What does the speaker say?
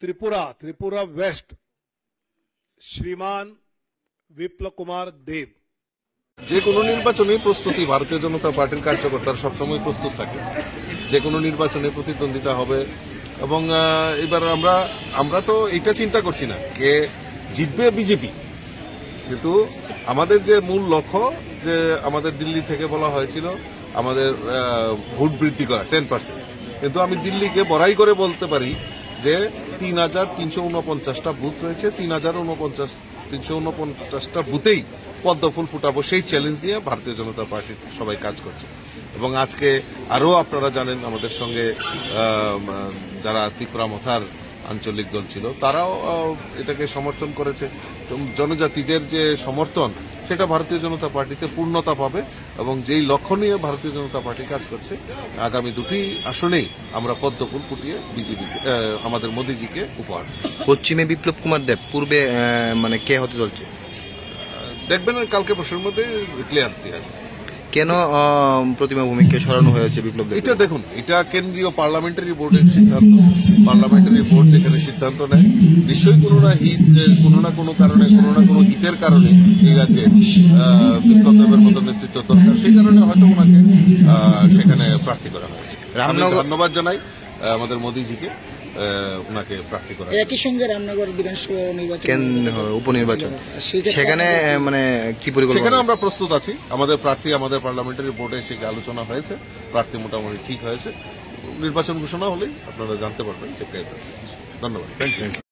Tripura waste श्रीमान विप्लव कुमार देव। যে কোনো নির্বাচনে প্রস্তুতি ভারতীয় জনতা পার্টির কার্যকর্তারা সবসময় প্রস্তুত থাকে। যে কোনো নির্বাচনে প্রতিদ্বন্দ্বিতা হবে এবং এবার আমরা তো এটা চিন্তা করছি না কে জিতবে বিজেপি, কিন্তু আমাদের যে মূল লক্ষ্য যে আমাদের দিল্লি থেকে বলা হয়েছিল আমাদের ভোট বৃদ্ধি করা 10%, কিন্তু আমি দিল্লিকে বড়াই করে বলতে পারি যে 3,349টা বুথ রয়েছে, 3,349টা বুথেই পদ্ম ফুল ফুটাবো সেই চ্যালেঞ্জ নিয়ে ভারতীয় জনতা পার্টির সবাই কাজ করছে। এবং আজকে আরও আপনারা জানেন আমাদের সঙ্গে যারা ত্রিপুরা মথার আঞ্চলিক দল ছিল তারাও এটাকে সমর্থন করেছে। জনজাতিদের যে সমর্থন সেটা ভারতীয় জনতা পার্টিতে পূর্ণতা পাবে এবং যেই লক্ষ্য নিয়ে ভারতীয় জনতা পার্টি কাজ করছে আগামী দুটি আসনেই আমরা পদ্ম ফুল ফুটিয়ে বিজেপিকে আমাদের মোদীজিকে উপহার। পশ্চিমে বিপ্লব কুমার দেব, পূর্বে মানে কে হতে চলছে দেখবেন কালকে প্রশ্নের মধ্যে ক্লিয়ারিটি আছে। কেন প্রতিমা ভূমিকে সরানো হয়েছে বিপ্লব দেব? এটা দেখুন, এটা কেন্দ্রীয় পার্লামেন্টারি বোর্ডের সিদ্ধান্ত। পার্লামেন্টারি বোর্ড যেখানে সিদ্ধান্ত নেয় নিশ্চয়ই কোনো না কোনো কারণে কোনো না কোনো হিতের কারণে এই রাজ্যে বিপ্লব দেবের মতো নেতৃত্ব দরকার, সেই কারণে হয়তো ওনাকে সেখানে প্রার্থী করা হয়েছে। আমি ধন্যবাদ জানাই আমাদের মোদীজিকে ওনাকে প্রার্থী করা। একই সঙ্গে রামনগর বিধানসভা নির্বাচন উপনির্বাচন, সেখানে মানে কি পরিকল্পনা? সেখানে আমরা প্রস্তুত আছি। আমাদের প্রার্থী আমাদের পার্লামেন্টারি বোর্ডে সেখানে আলোচনা হয়েছে, প্রার্থী মোটামুটি ঠিক হয়েছে। নির্বাচন ঘোষণা হলেই আপনারা জানতে পারবেন। ধন্যবাদ, থ্যাংক ইউ।